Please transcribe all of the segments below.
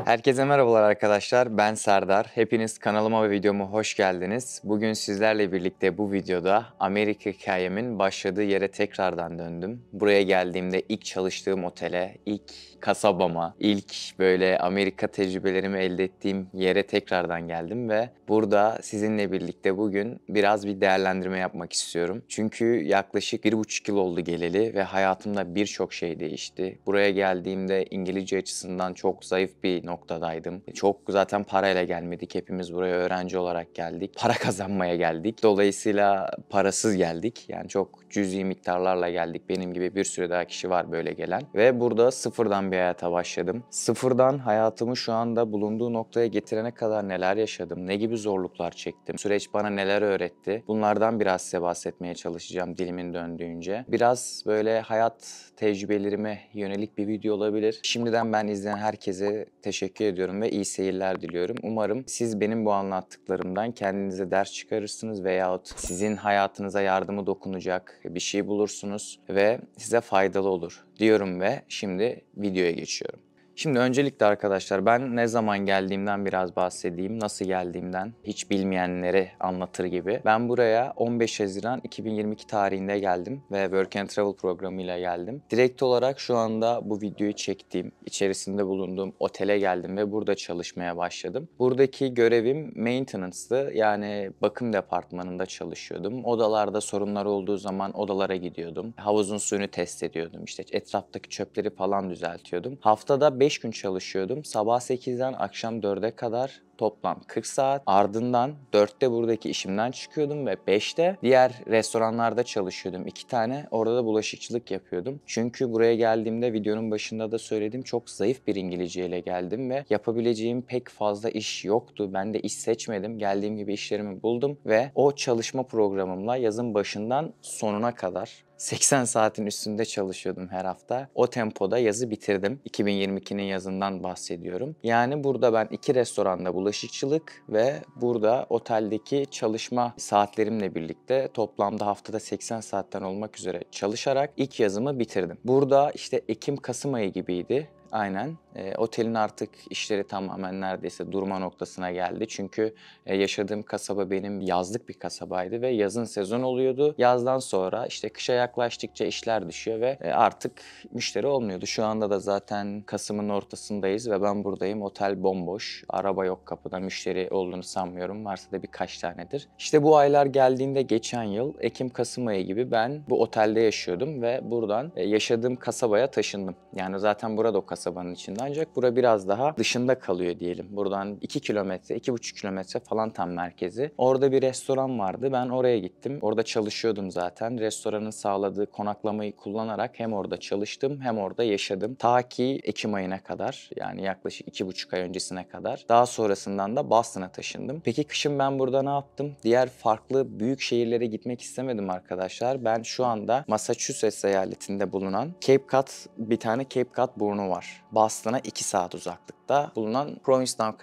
Herkese merhabalar arkadaşlar. Ben Serdar. Hepiniz kanalıma ve videoma hoş geldiniz. Bugün sizlerle birlikte bu videoda Amerika hikayemin başladığı yere tekrardan döndüm. Buraya geldiğimde ilk çalıştığım otele, ilk kasabama, ilk böyle Amerika tecrübelerimi elde ettiğim yere tekrardan geldim ve burada sizinle birlikte bugün biraz bir değerlendirme yapmak istiyorum. Çünkü yaklaşık 1,5 yıl oldu geleli ve hayatımda birçok şey değişti. Buraya geldiğimde İngilizce açısından çok zayıf bir noktadaydım. Çok zaten parayla gelmedik. Hepimiz buraya öğrenci olarak geldik. Para kazanmaya geldik. Dolayısıyla parasız geldik. Yani çok cüzi miktarlarla geldik. Benim gibi bir sürü daha kişi var böyle gelen. Ve burada sıfırdan bir hayata başladım. Sıfırdan hayatımı şu anda bulunduğu noktaya getirene kadar neler yaşadım, ne gibi zorluklar çektim, süreç bana neler öğretti. Bunlardan biraz size bahsetmeye çalışacağım dilimin döndüğünce. Biraz böyle hayat tecrübelerime yönelik bir video olabilir. Şimdiden ben izleyen herkese teşekkür ediyorum ve iyi seyirler diliyorum. Umarım siz benim bu anlattıklarımdan kendinize ders çıkarırsınız veyahut sizin hayatınıza yardımı dokunacak bir şey bulursunuz ve size faydalı olur diyorum ve şimdi videoya geçiyorum. Şimdi öncelikle arkadaşlar ben ne zaman geldiğimden biraz bahsedeyim. Nasıl geldiğimden hiç bilmeyenleri anlatır gibi. Ben buraya 15 Haziran 2022 tarihinde geldim ve Work and Travel programıyla geldim. Direkt olarak şu anda bu videoyu çektiğim, içerisinde bulunduğum otele geldim ve burada çalışmaya başladım. Buradaki görevim maintenance'tı. Yani bakım departmanında çalışıyordum. Odalarda sorunlar olduğu zaman odalara gidiyordum. Havuzun suyunu test ediyordum. İşte etraftaki çöpleri falan düzeltiyordum. Haftada 5 gün çalışıyordum. Sabah 8'den akşam 4'e kadar toplam 40 saat. Ardından 4'te buradaki işimden çıkıyordum ve 5'te diğer restoranlarda çalışıyordum. 2 tane. Orada da bulaşıkçılık yapıyordum. Çünkü buraya geldiğimde videonun başında da söyledim çok zayıf bir İngilizceyle geldim ve yapabileceğim pek fazla iş yoktu. Ben de iş seçmedim. Geldiğim gibi işlerimi buldum ve o çalışma programımla yazın başından sonuna kadar 80 saatin üstünde çalışıyordum her hafta. O tempoda yazı bitirdim. 2022'nin yazından bahsediyorum. Yani burada ben 2 restoranda bulaşıkçılık ve burada oteldeki çalışma saatlerimle birlikte toplamda haftada 80 saatten olmak üzere çalışarak ilk yazımı bitirdim. Burada işte Ekim-Kasım ayı gibiydi. Aynen. Otelin artık işleri tamamen neredeyse durma noktasına geldi. Çünkü yaşadığım kasaba benim yazlık bir kasabaydı ve yazın sezon oluyordu. Yazdan sonra işte kışa yaklaştıkça işler düşüyor ve artık müşteri olmuyordu. Şu anda da zaten Kasım'ın ortasındayız ve ben buradayım. Otel bomboş. Araba yok kapıda. Müşteri olduğunu sanmıyorum. Varsa da birkaç tanedir. İşte bu aylar geldiğinde geçen yıl Ekim-Kasım ayı gibi ben bu otelde yaşıyordum ve buradan yaşadığım kasabaya taşındım. Yani zaten burada o kasabanın içinde ancak bura biraz daha dışında kalıyor diyelim. Buradan 2 kilometre, 2,5 kilometre falan tam merkezi. Orada bir restoran vardı. Ben oraya gittim. Orada çalışıyordum zaten. Restoranın sağladığı konaklamayı kullanarak hem orada çalıştım hem orada yaşadım. Ta ki Ekim ayına kadar yani yaklaşık 2,5 ay öncesine kadar. Daha sonrasından da Boston'a taşındım. Peki kışın ben burada ne yaptım? Diğer farklı büyük şehirlere gitmek istemedim arkadaşlar. Ben şu anda Massachusetts eyaletinde bulunan Cape Cod, bir tane Cape Cod burnu var. Boston'a 2 saat uzaklıkta bulunan Provincetown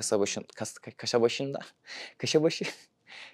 Kaşabaşı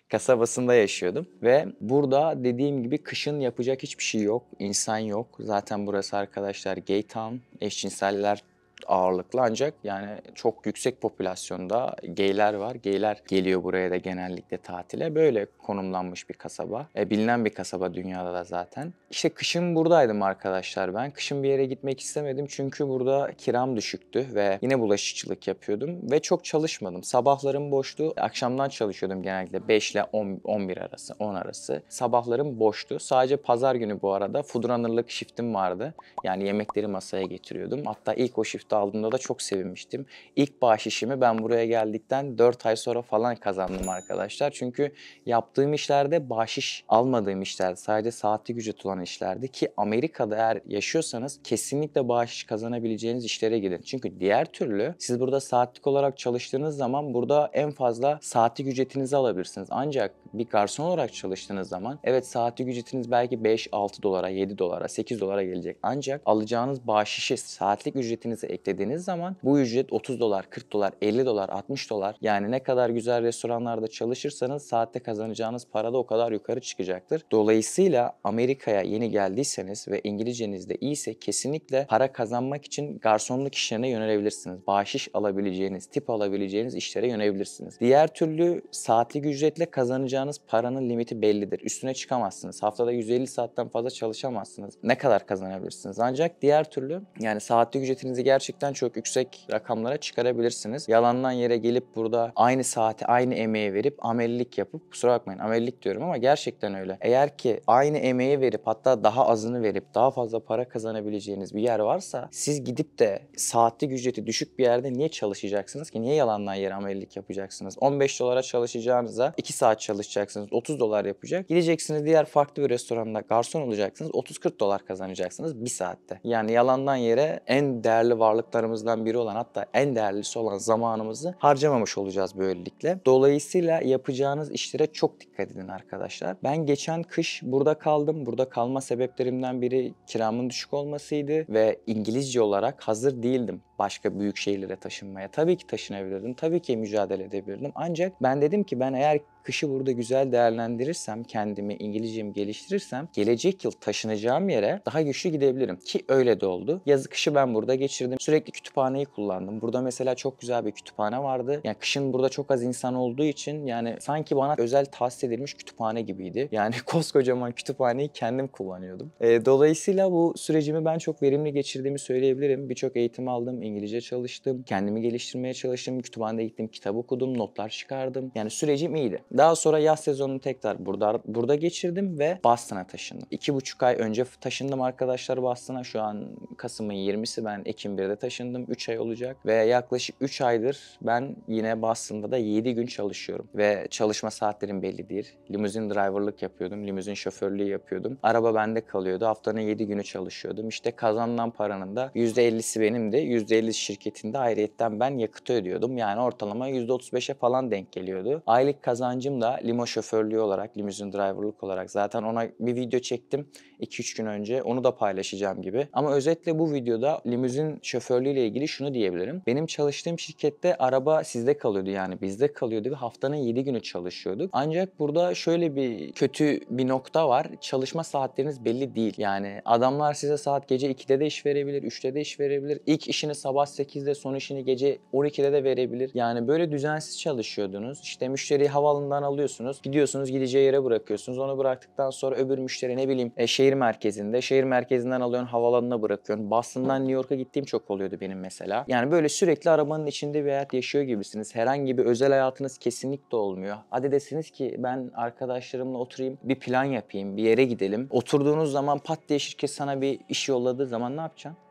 kasabasında yaşıyordum ve burada dediğim gibi kışın yapacak hiçbir şey yok, insan yok. Zaten burası arkadaşlar gay town, eşcinseller ağırlıklı ancak yani çok yüksek popülasyonda gayler var. Gayler geliyor buraya da genellikle tatile. Böyle konumlanmış bir kasaba. Bilinen bir kasaba dünyada da zaten. İşte kışın buradaydım arkadaşlar ben. Kışın bir yere gitmek istemedim çünkü burada kiram düşüktü ve yine bulaşıkçılık yapıyordum ve çok çalışmadım. Sabahlarım boştu. Akşamdan çalışıyordum genellikle 5 ile 11 arası, 10 arası. Sabahlarım boştu. Sadece pazar günü bu arada food runner'lık shiftim vardı. Yani yemekleri masaya getiriyordum. Hatta ilk o shift'i aldığımda da çok sevinmiştim. İlk bahşişimi ben buraya geldikten 4 ay sonra falan kazandım arkadaşlar. Çünkü yaptığım işlerde bahşiş almadığım işlerdi. Sadece saatlik ücret olan işlerdi ki Amerika'da eğer yaşıyorsanız kesinlikle bahşiş kazanabileceğiniz işlere gidin. Çünkü diğer türlü siz burada saatlik olarak çalıştığınız zaman burada en fazla saatlik ücretinizi alabilirsiniz. Ancak bir garson olarak çalıştığınız zaman evet saatlik ücretiniz belki 5-6 dolara, 7 dolara, 8 dolara gelecek. Ancak alacağınız bahşişi saatlik ücretinize eklediğiniz zaman bu ücret 30 dolar, 40 dolar, 50 dolar, 60 dolar. Yani ne kadar güzel restoranlarda çalışırsanız saatte kazanacağınız para da o kadar yukarı çıkacaktır. Dolayısıyla Amerika'ya yeni geldiyseniz ve İngilizceniz de iyiyse kesinlikle para kazanmak için garsonluk işlerine yönelebilirsiniz. Bahşiş alabileceğiniz, tip alabileceğiniz işlere yönelebilirsiniz. Diğer türlü saatlik ücretle kazanacağınız paranın limiti bellidir. Üstüne çıkamazsınız. Haftada 150 saatten fazla çalışamazsınız. Ne kadar kazanabilirsiniz? Ancak diğer türlü yani saatlik ücretinizi gerçekten çok yüksek rakamlara çıkarabilirsiniz. Yalandan yere gelip burada aynı saati, aynı emeği verip amelilik yapıp, kusura bakmayın amelilik diyorum ama gerçekten öyle. Eğer ki aynı emeği verip hatta daha azını verip daha fazla para kazanabileceğiniz bir yer varsa siz gidip de saatlik ücreti düşük bir yerde niye çalışacaksınız ki? Niye yalandan yere amelilik yapacaksınız? 15 dolara çalışacağınıza 2 saat çalışacaksınız. 30 dolar yapacak. Gideceksiniz diğer farklı bir restoranda garson olacaksınız. 30-40 dolar kazanacaksınız bir saatte. Yani yalandan yere en değerli varlıklarımızdan biri olan, hatta en değerlisi olan zamanımızı harcamamış olacağız böylelikle. Dolayısıyla yapacağınız işlere çok dikkat edin arkadaşlar. Ben geçen kış burada kaldım. Burada kalma sebeplerimden biri kiramın düşük olmasıydı ve İngilizce olarak hazır değildim başka büyük şehirlere taşınmaya. Tabii ki taşınabilirdim. Tabii ki mücadele edebilirdim. Ancak ben dedim ki ben eğer kışı burada güzel değerlendirirsem, kendimi, İngilizcemi geliştirirsem gelecek yıl taşınacağım yere daha güçlü gidebilirim. Ki öyle de oldu. Yazı kışı ben burada geçirdim. Sürekli kütüphaneyi kullandım. Burada mesela çok güzel bir kütüphane vardı. Yani kışın burada çok az insan olduğu için yani sanki bana özel tahsis edilmiş kütüphane gibiydi. Yani koskocaman kütüphaneyi kendim kullanıyordum. Dolayısıyla bu sürecimi ben çok verimli geçirdiğimi söyleyebilirim. Birçok eğitim aldım, İngilizce çalıştım, kendimi geliştirmeye çalıştım, kütüphanede gittim, kitap okudum, notlar çıkardım. Yani sürecim iyiydi. Daha sonra yaz sezonunu tekrar burada geçirdim ve Boston'a taşındım. 2,5 ay önce taşındım arkadaşlar Boston'a. Şu an Kasım'ın 20'si, ben Ekim 1'de taşındım. 3 ay olacak ve yaklaşık 3 aydır ben yine Boston'da da 7 gün çalışıyorum. Ve çalışma saatlerim belli değil. Limuzin driverlık yapıyordum, limuzin şoförlüğü yapıyordum. Araba bende kalıyordu. Haftanın 7 günü çalışıyordum. İşte kazanılan paranın da %50'si benimdi. %50'si şirketinde, ayrıyetten ben yakıtı ödüyordum. Yani ortalama %35'e falan denk geliyordu. Aylık kazancım da limo şoförlüğü olarak, limuzin driverlık olarak, zaten ona bir video çektim 2-3 gün önce. Onu da paylaşacağım gibi. Ama özetle bu videoda limuzin şoförlüğü ile ilgili şunu diyebilirim. Benim çalıştığım şirkette araba sizde kalıyordu, yani bizde kalıyordu ve haftanın 7 günü çalışıyorduk. Ancak burada şöyle bir kötü bir nokta var. Çalışma saatleriniz belli değil. Yani adamlar size saat gece 2'de de iş verebilir, 3'te de iş verebilir. İlk işini sabah 8'de, son işini gece 12'de de verebilir. Yani böyle düzensiz çalışıyordunuz. İşte müşteriyi havaalanından alıyorsunuz. Gidiyorsunuz, gideceği yere bırakıyorsunuz. Onu bıraktıktan sonra öbür müşteri ne bileyim şehir merkezinde. Şehir merkezinden alıyorsun, havaalanına bırakıyorsun. Boston'dan New York'a gittiğim çok oluyordu benim mesela. Yani böyle sürekli arabanın içinde bir hayat yaşıyor gibisiniz. Herhangi bir özel hayatınız kesinlikle olmuyor. Hadi desiniz ki ben arkadaşlarımla oturayım, bir plan yapayım, bir yere gidelim. Oturduğunuz zaman pat diye şirket sana bir iş yolladığı zaman ne yapacaksın?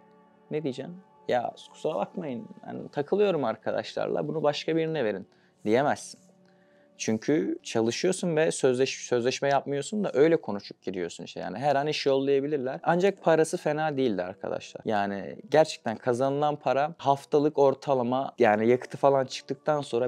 Ne diyeceksin? Ya kusura bakmayın, yani takılıyorum arkadaşlarla, bunu başka birine verin diyemezsin. Çünkü çalışıyorsun ve sözleşme yapmıyorsun da öyle konuşup giriyorsun işte, yani her an iş yollayabilirler. Ancak parası fena değildi arkadaşlar. Yani gerçekten kazanılan para haftalık ortalama, yani yakıtı falan çıktıktan sonra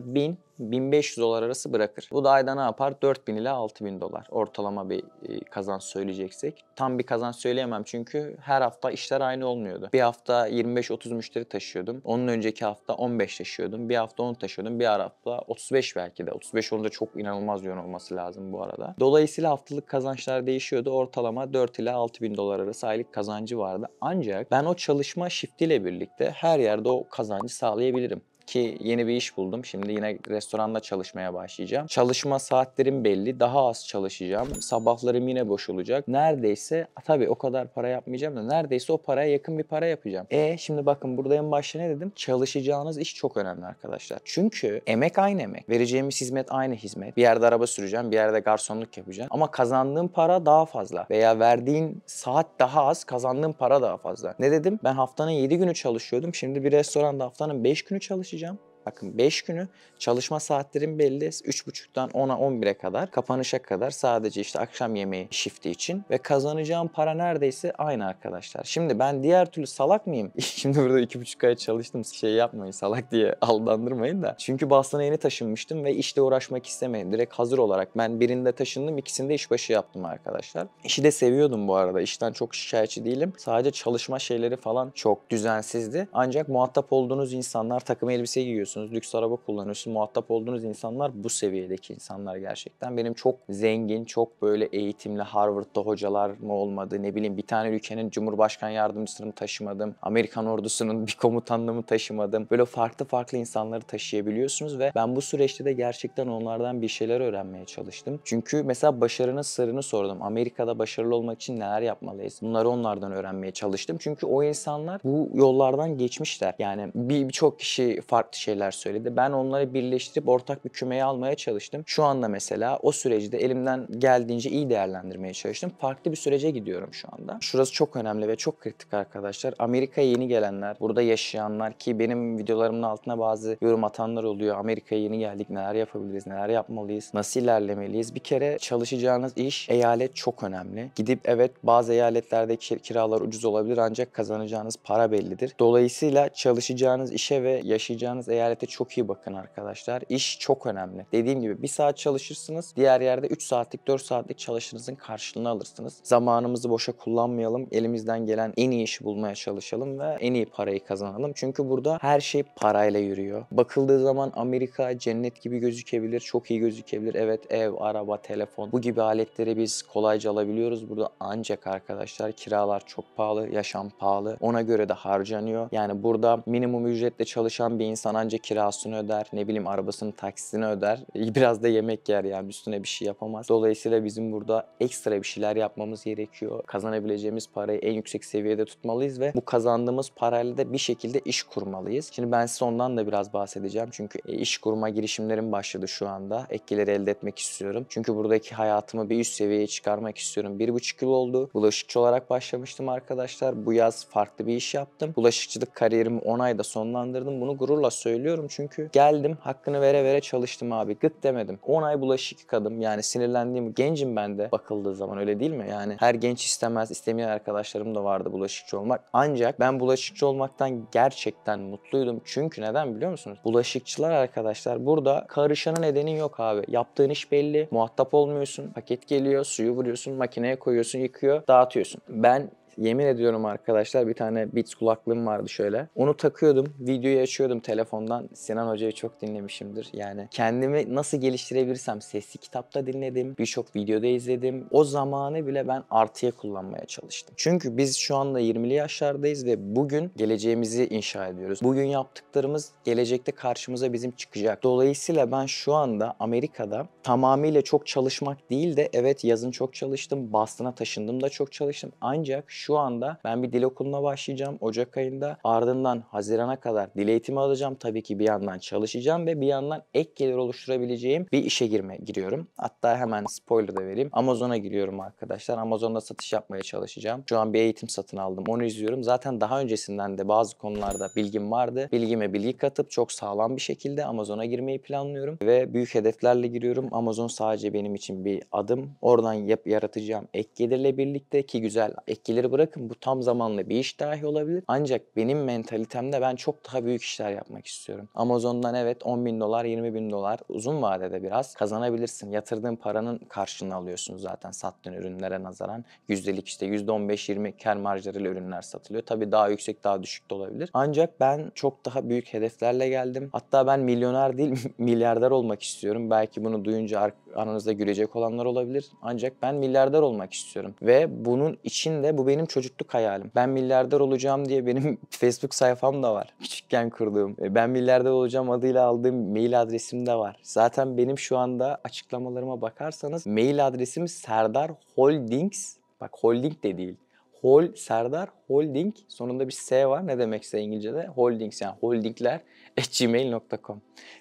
1000-1500 dolar arası bırakır. Bu da ayda ne yapar? 4000 ile 6000 dolar ortalama bir kazanç söyleyeceksek. Tam bir kazanç söyleyemem çünkü her hafta işler aynı olmuyordu. Bir hafta 25-30 müşteri taşıyordum. Onun önceki hafta 15 taşıyordum. Bir hafta 10 taşıyordum. Bir hafta 35 belki de. 35 olunca çok inanılmaz yoğun olması lazım bu arada. Dolayısıyla haftalık kazançlar değişiyordu. Ortalama 4 ile 6000 dolar arası aylık kazancı vardı. Ancak ben o çalışma shiftiyle birlikte her yerde o kazancı sağlayabilirim. Ki yeni bir iş buldum. Şimdi yine restoranda çalışmaya başlayacağım. Çalışma saatlerim belli. Daha az çalışacağım. Sabahlarım yine boş olacak. Neredeyse, tabii o kadar para yapmayacağım da neredeyse o paraya yakın bir para yapacağım. Şimdi bakın burada en başta ne dedim? Çalışacağınız iş çok önemli arkadaşlar. Çünkü emek aynı emek. Vereceğimiz hizmet aynı hizmet. Bir yerde araba süreceğim, bir yerde garsonluk yapacağım. Ama kazandığım para daha fazla. Veya verdiğin saat daha az, kazandığım para daha fazla. Ne dedim? Ben haftanın 7 günü çalışıyordum. Şimdi bir restoranda haftanın 5 günü çalışacağım. Bakın 5 günü, çalışma saatlerim belli. 3.30'dan 10'a 11'e kadar, kapanışa kadar sadece işte akşam yemeği shifti için ve kazanacağım para neredeyse aynı arkadaşlar. Şimdi ben diğer türlü salak mıyım? Şimdi burada 2,5 ay çalıştım, şey yapmayın, salak diye aldandırmayın da. Çünkü Boston'a yeni taşınmıştım ve işle uğraşmak istemedim. Direkt hazır olarak ben birinde taşındım, ikisinde işbaşı yaptım arkadaşlar. İşi de seviyordum bu arada. İşten çok şikayetçi değilim. Sadece çalışma şeyleri falan çok düzensizdi. Ancak muhatap olduğunuz insanlar, takım elbise giyiyorsunuz, lüks araba kullanıyorsunuz. Muhatap olduğunuz insanlar bu seviyedeki insanlar gerçekten. Benim çok zengin, çok böyle eğitimli Harvard'da hocalar mı olmadı, ne bileyim bir tane ülkenin Cumhurbaşkan yardımcısını mı taşımadım, Amerikan ordusunun bir komutanını mı taşımadım. Böyle farklı farklı insanları taşıyabiliyorsunuz ve ben bu süreçte de gerçekten onlardan bir şeyler öğrenmeye çalıştım. Çünkü mesela başarının sırrını sordum. Amerika'da başarılı olmak için neler yapmalıyız? Bunları onlardan öğrenmeye çalıştım. Çünkü o insanlar bu yollardan geçmişler. Yani birçok kişi farklı şeyler söyledi. Ben onları birleştirip ortak bir kümeye almaya çalıştım. Şu anda mesela o süreci de elimden geldiğince iyi değerlendirmeye çalıştım. Farklı bir sürece gidiyorum şu anda. Şurası çok önemli ve çok kritik arkadaşlar. Amerika'ya yeni gelenler, burada yaşayanlar, ki benim videolarımın altına bazı yorum atanlar oluyor. Amerika'ya yeni geldik, neler yapabiliriz, neler yapmalıyız, nasıl ilerlemeliyiz? Bir kere çalışacağınız iş, eyalet çok önemli. Gidip evet, bazı eyaletlerde kiralar ucuz olabilir ancak kazanacağınız para bellidir. Dolayısıyla çalışacağınız işe ve yaşayacağınız eyalete çok iyi bakın arkadaşlar. İş çok önemli. Dediğim gibi 1 saat çalışırsınız, diğer yerde 3 saatlik 4 saatlik çalışınızın karşılığını alırsınız. Zamanımızı boşa kullanmayalım. Elimizden gelen en iyi işi bulmaya çalışalım ve en iyi parayı kazanalım. Çünkü burada her şey parayla yürüyor. Bakıldığı zaman Amerika cennet gibi gözükebilir, çok iyi gözükebilir. Evet, ev, araba, telefon, bu gibi aletleri biz kolayca alabiliyoruz burada. Ancak arkadaşlar kiralar çok pahalı, yaşam pahalı. Ona göre de harcanıyor. Yani burada minimum ücretle çalışan bir insan ancak kirasını öder, ne bileyim arabasının taksisini öder. Biraz da yemek yer, yani üstüne bir şey yapamaz. Dolayısıyla bizim burada ekstra bir şeyler yapmamız gerekiyor. Kazanabileceğimiz parayı en yüksek seviyede tutmalıyız ve bu kazandığımız parayla da bir şekilde iş kurmalıyız. Şimdi ben size ondan da biraz bahsedeceğim. Çünkü iş kurma girişimlerim başladı şu anda. Ek gelir elde etmek istiyorum. Çünkü buradaki hayatımı bir üst seviyeye çıkarmak istiyorum. 1,5 yıl oldu. Bulaşıkçı olarak başlamıştım arkadaşlar. Bu yaz farklı bir iş yaptım. Bulaşıkçılık kariyerimi 10 ayda sonlandırdım. Bunu gururla söylüyorum çünkü geldim, hakkını vere vere çalıştım abi. Gık demedim. 10 ay bulaşık yıkadım. Yani sinirlendiğim, gencim ben de bakıldığı zaman, öyle değil mi? Yani her genç istemez, istemeyen arkadaşlarım da vardı bulaşıkçı olmak. Ancak ben bulaşıkçı olmaktan gerçekten mutluydum. Çünkü neden biliyor musunuz? Bulaşıkçılar arkadaşlar, burada karışanın nedeni yok abi. Yaptığın iş belli. Muhatap olmuyorsun. Paket geliyor, suyu vuruyorsun, makineye koyuyorsun, yıkıyor, dağıtıyorsun. Ben yemin ediyorum arkadaşlar, bir tane Beats kulaklığım vardı şöyle. Onu takıyordum, videoyu açıyordum telefondan. Sinan Hoca'yı çok dinlemişimdir. Yani kendimi nasıl geliştirebilirsem sesli kitapta dinledim, birçok videoda izledim. O zamanı bile ben artıya kullanmaya çalıştım. Çünkü biz şu anda 20'li yaşlardayız ve bugün geleceğimizi inşa ediyoruz. Bugün yaptıklarımız gelecekte karşımıza bizim çıkacak. Dolayısıyla ben şu anda Amerika'da tamamıyla çok çalışmak değil de, evet yazın çok çalıştım, Boston'a taşındım da çok çalıştım. Ancak şu anda ben bir dil okuluna başlayacağım Ocak ayında. Ardından Haziran'a kadar dil eğitimi alacağım. Tabii ki bir yandan çalışacağım ve bir yandan ek gelir oluşturabileceğim bir işe giriyorum. Hatta hemen spoiler da vereyim. Amazon'a giriyorum arkadaşlar. Amazon'da satış yapmaya çalışacağım. Şu an bir eğitim satın aldım. Onu izliyorum. Zaten daha öncesinden de bazı konularda bilgim vardı. Bilgime bilgi katıp çok sağlam bir şekilde Amazon'a girmeyi planlıyorum ve büyük hedeflerle giriyorum. Amazon sadece benim için bir adım. Oradan yaratacağım ek gelirle birlikte, ki güzel ek geliri bırakın, bu tam zamanlı bir iş dahi olabilir. Ancak benim mentalitemde ben çok daha büyük işler yapmak istiyorum. Amazon'dan evet 10 bin dolar, 20 bin dolar uzun vadede biraz kazanabilirsin. Yatırdığın paranın karşılığını alıyorsun zaten sattığın ürünlere nazaran. Yüzdelik işte %15-20 kar marjlarıyla ürünler satılıyor. Tabii daha yüksek, daha düşük de olabilir. Ancak ben çok daha büyük hedeflerle geldim. Hatta ben milyoner değil milyarder olmak istiyorum. Belki bunu duyunca aranızda gülecek olanlar olabilir. Ancak ben milyarder olmak istiyorum. Ve bunun için de, bu benim çocukluk hayalim. Ben milyarder olacağım diye benim Facebook sayfam da var. Küçükken kurduğum. Ben milyarder olacağım adıyla aldığım mail adresim de var. Zaten benim şu anda açıklamalarıma bakarsanız mail adresim Serdar Holdings. Bak, holding de değil. Serdar Holding, sonunda bir S var. Ne demekse İngilizce'de? Holdings, yani holdingler @gmail.com.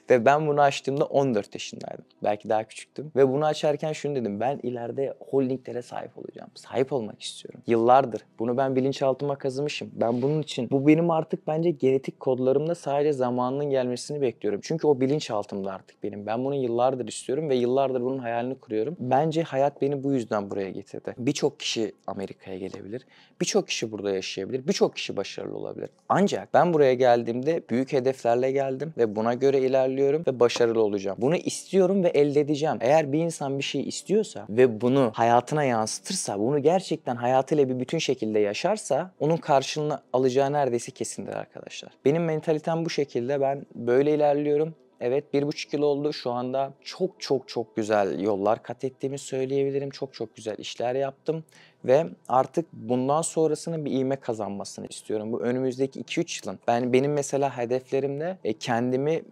Ve ben bunu açtığımda 14 yaşındaydım. Belki daha küçüktüm. Ve bunu açarken şunu dedim. Ben ileride holdinglere sahip olacağım. Sahip olmak istiyorum. Yıllardır. Bunu ben bilinçaltıma kazımışım. Ben bunun için, bu benim artık bence genetik kodlarımda, sadece zamanının gelmesini bekliyorum. Çünkü o bilinçaltımda artık benim. Ben bunu yıllardır istiyorum ve yıllardır bunun hayalini kuruyorum. Bence hayat beni bu yüzden buraya getirdi. Birçok kişi Amerika'ya gelebilir. Birçok kişi burada yaşayabilir. Birçok kişi başarılı olabilir. Ancak ben buraya geldiğimde büyük hedeflerle geldim ve buna göre ilerliyorum ve başarılı olacağım. Bunu istiyorum ve elde edeceğim. Eğer bir insan bir şey istiyorsa ve bunu hayatına yansıtırsa, bunu gerçekten hayatıyla bir bütün şekilde yaşarsa, onun karşılığını alacağı neredeyse kesindir arkadaşlar. Benim mentalitem bu şekilde. Ben böyle ilerliyorum. Evet, 1,5 yıl oldu. Şu anda çok çok çok güzel yollar kat ettiğimi söyleyebilirim. Çok çok güzel işler yaptım. Ve artık bundan sonrasının bir ivme kazanmasını istiyorum. Bu önümüzdeki 2-3 yılın. Benim mesela hedeflerimde kendimi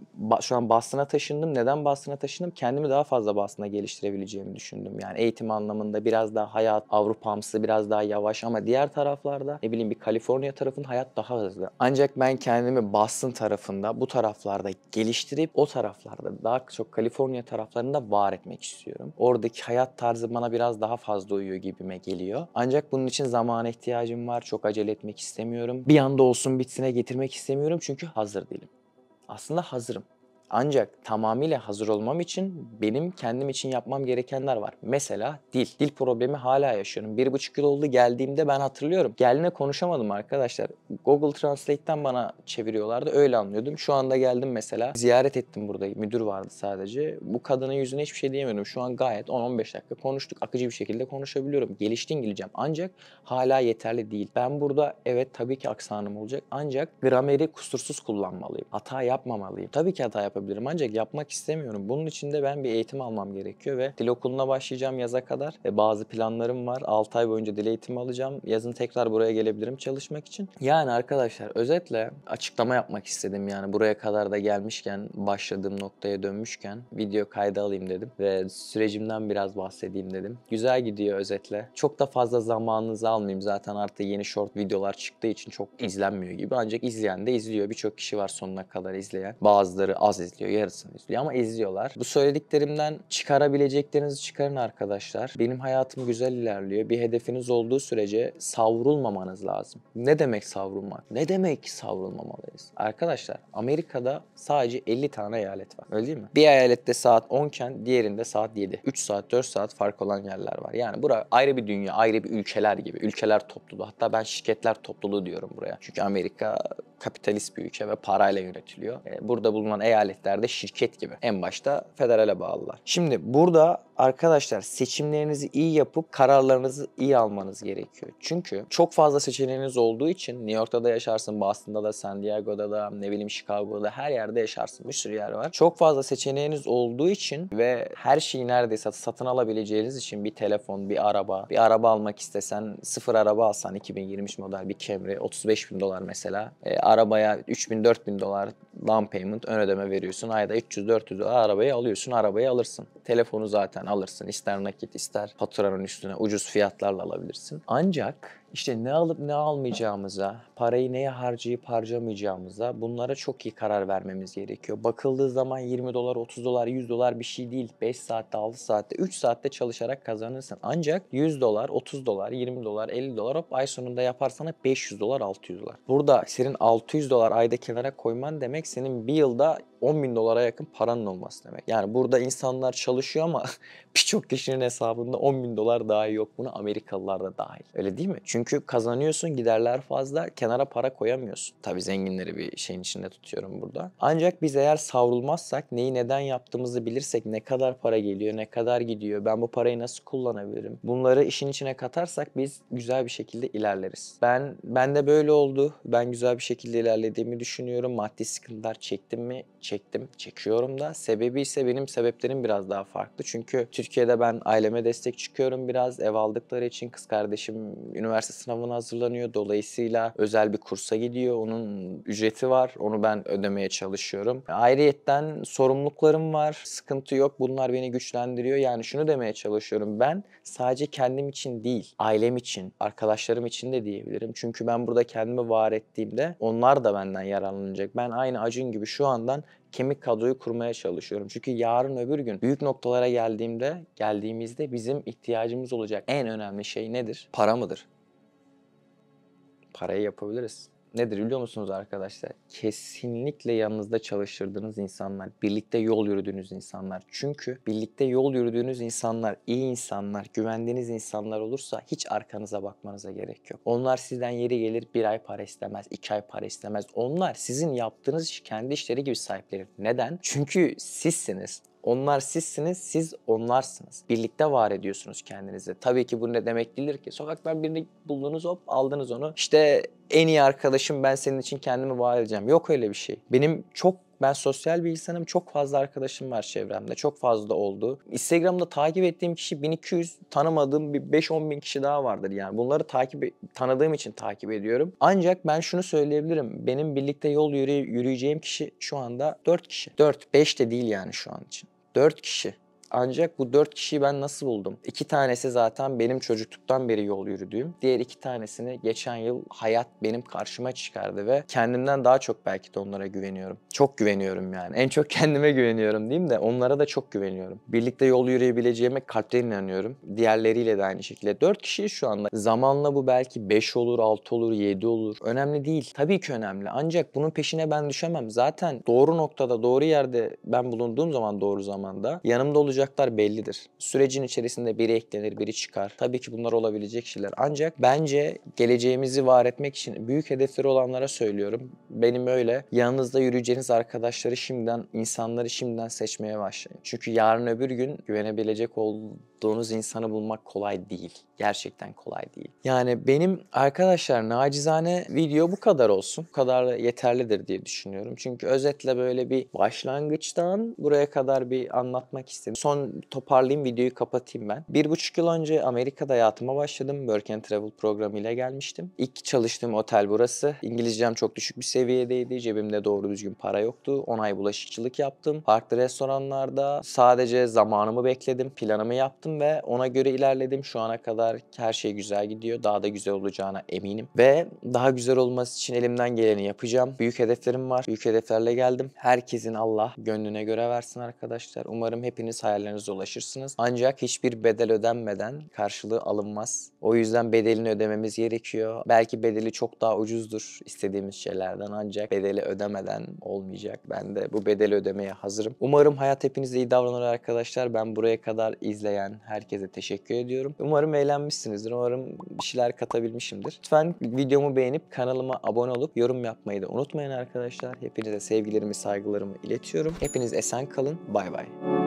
şu an Boston'a taşındım. Neden Boston'a taşındım? Kendimi daha fazla Boston'a geliştirebileceğimi düşündüm. Yani eğitim anlamında biraz daha hayat Avrupamsı, biraz daha yavaş, ama diğer taraflarda ne bileyim bir Kaliforniya tarafında hayat daha hızlı. Ancak ben kendimi Boston tarafında, bu taraflarda geliştirip o taraflarda, daha çok Kaliforniya taraflarında var etmek istiyorum. Oradaki hayat tarzı bana biraz daha fazla uyuyor gibime geliyor. Ancak bunun için zamana ihtiyacım var. Çok acele etmek istemiyorum. Bir anda olsun bitsine getirmek istemiyorum çünkü hazır değilim. Aslında hazırım. Ancak tamamıyla hazır olmam için benim kendim için yapmam gerekenler var. Mesela dil. Dil problemi hala yaşıyorum. 1,5 yıl oldu geldiğimde, ben hatırlıyorum. Geldiğinde konuşamadım arkadaşlar. Google Translate'ten bana çeviriyorlardı. Öyle anlıyordum. Şu anda geldim mesela. Ziyaret ettim burada. Müdür vardı sadece. Bu kadının yüzüne hiçbir şey diyemiyorum. Şu an gayet 10-15 dakika konuştuk. Akıcı bir şekilde konuşabiliyorum. Gelişti İngilizcem. Ancak hala yeterli değil. Ben burada evet tabii ki aksanım olacak. Ancak grameri kusursuz kullanmalıyım. Hata yapmamalıyım. Tabii ki hata yapabilirim ancak yapmak istemiyorum. Bunun için de ben bir eğitim almam gerekiyor ve dil okuluna başlayacağım yaza kadar. Bazı planlarım var. 6 ay boyunca dil eğitimi alacağım. Yazın tekrar buraya gelebilirim çalışmak için. Yani arkadaşlar, özetle açıklama yapmak istedim. Yani buraya kadar da gelmişken, başladığım noktaya dönmüşken video kayda alayım dedim ve sürecimden biraz bahsedeyim dedim. Güzel gidiyor özetle. Çok da fazla zamanınızı almayayım. Zaten artık yeni short videolar çıktığı için çok izlenmiyor gibi. Ancak izleyen de izliyor. Birçok kişi var sonuna kadar izleyen. Bazıları az izliyor, yarısını izliyor ama izliyorlar. Bu söylediklerimden çıkarabileceklerinizi çıkarın arkadaşlar. Benim hayatım güzel ilerliyor. Bir hedefiniz olduğu sürece savrulmamanız lazım. Ne demek savrulmak? Ne demek savrulmamalıyız? Arkadaşlar, Amerika'da sadece 50 tane eyalet var. Öyle değil mi? Bir eyalette saat 10 iken diğerinde saat 7. 3 saat, 4 saat fark olan yerler var. Yani bura ayrı bir dünya, ayrı bir ülkeler gibi. Ülkeler topluluğu. Hatta ben şirketler topluluğu diyorum buraya. Çünkü Amerika kapitalist bir ülke ve parayla yönetiliyor. Burada bulunan eyaletlerde şirket gibi. En başta federale bağlılar. Şimdi burada arkadaşlar, seçimlerinizi iyi yapıp kararlarınızı iyi almanız gerekiyor. Çünkü çok fazla seçeneğiniz olduğu için, New York'ta da yaşarsın, Boston'da da, San Diego'da da, ne bileyim Chicago'da, her yerde yaşarsın. Bir sürü yer var. Çok fazla seçeneğiniz olduğu için ve her şeyi neredeyse satın alabileceğiniz için, bir telefon, bir araba almak istesen, sıfır araba alsan 2023 model bir Camry 35 bin dolar mesela. Arabaya 3 bin 4 bin dolar down payment, ön ödeme veriyorsun. Ayda 300-400 dolar arabayı alıyorsun, arabayı alırsın. Telefonu zaten alırsın. İster nakit ister faturanın üstüne ucuz fiyatlarla alabilirsin. Ancak işte ne alıp ne almayacağımıza, parayı neye harcayıp harcamayacağımıza, bunlara çok iyi karar vermemiz gerekiyor. Bakıldığı zaman 20 dolar, 30 dolar, 100 dolar bir şey değil. 5 saatte, 6 saatte, 3 saatte çalışarak kazanırsın. Ancak 100 dolar, 30 dolar, 20 dolar, 50 dolar hop ay sonunda yaparsan 500 dolar, 600 dolar. Burada senin 600 dolar ayda kenara koyman demek, senin bir yılda 10 bin dolara yakın paranın olması demek. Yani burada insanlar çalışıyor ama birçok kişinin hesabında 10 bin dolar dahi yok. Buna Amerikalılar da dahil. Öyle değil mi? Çünkü kazanıyorsun, giderler fazla, kenara para koyamıyorsun. Tabii zenginleri bir şeyin içinde tutuyorum burada. Ancak biz eğer savrulmazsak, neyi neden yaptığımızı bilirsek, ne kadar para geliyor, ne kadar gidiyor, ben bu parayı nasıl kullanabilirim, bunları işin içine katarsak biz güzel bir şekilde ilerleriz. Ben de böyle oldu. Ben güzel bir şekilde ilerlediğimi düşünüyorum. Maddi sıkıntılar çektim mi? çektim, çekiyorum da. Sebebi ise benim sebeplerim biraz daha farklı. Çünkü Türkiye'de ben aileme destek çıkıyorum biraz. Ev aldıkları için kız kardeşim üniversite sınavına hazırlanıyor. Dolayısıyla özel bir kursa gidiyor. Onun ücreti var. Onu ben ödemeye çalışıyorum. Ayrıyetten sorumluluklarım var. Sıkıntı yok. Bunlar beni güçlendiriyor. Yani şunu demeye çalışıyorum. Ben sadece kendim için değil, ailem için, arkadaşlarım için de diyebilirim. Çünkü ben burada kendimi var ettiğimde onlar da benden yararlanacak. Ben aynı Acun gibi şu andan kemik kadroyu kurmaya çalışıyorum. Çünkü yarın öbür gün büyük noktalara geldiğimizde bizim ihtiyacımız olacak en önemli şey nedir? Para mıdır? Parayı yapabiliriz. Nedir biliyor musunuz arkadaşlar? Kesinlikle yanınızda çalıştırdığınız insanlar, birlikte yol yürüdüğünüz insanlar. Çünkü birlikte yol yürüdüğünüz insanlar, iyi insanlar, güvendiğiniz insanlar olursa hiç arkanıza bakmanıza gerek yok. Onlar sizden yeri gelir 1 ay para istemez, 2 ay para istemez. Onlar sizin yaptığınız işi kendi işleri gibi sahiplenir. Neden? Çünkü sizsiniz. Onlar sizsiniz, siz onlarsınız. Birlikte var ediyorsunuz kendinizi. Tabii ki bu ne demek değildir ki? Sokaktan birini buldunuz, hop aldınız onu. İşte en iyi arkadaşım, ben senin için kendimi var edeceğim. Yok öyle bir şey. Ben sosyal bir insanım. Çok fazla arkadaşım var çevremde. Çok fazla oldu. Instagram'da takip ettiğim kişi 1200, tanımadığım bir 5-10 bin kişi daha vardır yani. Bunları tanıdığım için takip ediyorum. Ancak ben şunu söyleyebilirim. Benim birlikte yol yürüyeceğim kişi şu anda 4 kişi. 4, 5 de değil yani şu an için. 4 kişi. Ancak bu 4 kişiyi ben nasıl buldum? 2 tanesi zaten benim çocukluktan beri yol yürüdüğüm. Diğer 2 tanesini geçen yıl hayat benim karşıma çıkardı ve kendimden daha çok belki de onlara güveniyorum. Çok güveniyorum yani. En çok kendime güveniyorum diyeyim de onlara da çok güveniyorum. Birlikte yol yürüyebileceğime kalpten inanıyorum. Diğerleriyle de aynı şekilde. 4 kişiyiz şu anda. Zamanla bu belki 5 olur, 6 olur, 7 olur. Önemli değil. Tabii ki önemli. Ancak bunun peşine ben düşemem. Zaten doğru noktada, doğru yerde ben bulunduğum zaman doğru zamanda yanımda olacaklar bellidir. Sürecin içerisinde biri eklenir, biri çıkar. Tabii ki bunlar olabilecek şeyler. Ancak bence geleceğimizi var etmek için büyük hedefleri olanlara söylüyorum. Benim öyle. Yanınızda yürüyeceğiniz arkadaşları şimdiden, insanları şimdiden seçmeye başlayın. Çünkü yarın öbür gün güvenebilecek olduğunuz insanı bulmak kolay değil. Gerçekten kolay değil. Yani benim arkadaşlar nacizane video bu kadar olsun. Bu kadar yeterlidir diye düşünüyorum. Çünkü özetle böyle bir başlangıçtan buraya kadar bir anlatmak istedim. Son toparlayayım, videoyu kapatayım ben. 1,5 yıl önce Amerika'da hayatıma başladım. Work and Travel programıyla gelmiştim. İlk çalıştığım otel burası. İngilizcem çok düşük bir seviyedeydi. Cebimde doğru düzgün para yoktu. 10 ay bulaşıkçılık yaptım. Farklı restoranlarda sadece zamanımı bekledim. Planımı yaptım ve ona göre ilerledim. Şu ana kadar her şey güzel gidiyor. Daha da güzel olacağına eminim. Ve daha güzel olması için elimden geleni yapacağım. Büyük hedeflerim var. Büyük hedeflerle geldim. Herkesin Allah gönlüne göre versin arkadaşlar. Umarım hepiniz hayallerinize ulaşırsınız. Ancak hiçbir bedel ödenmeden karşılığı alınmaz. O yüzden bedelini ödememiz gerekiyor. Belki bedeli çok daha ucuzdur istediğimiz şeylerden, ancak bedeli ödemeden olmayacak. Ben de bu bedeli ödemeye hazırım. Umarım hayat hepinize iyi davranır arkadaşlar. Ben buraya kadar izleyen herkese teşekkür ediyorum. Umarım eğlenmişsinizdir. Umarım bir şeyler katabilmişimdir. Lütfen videomu beğenip kanalıma abone olup yorum yapmayı da unutmayın arkadaşlar. Hepinize sevgilerimi, saygılarımı iletiyorum. Hepiniz esen kalın. Bay bay.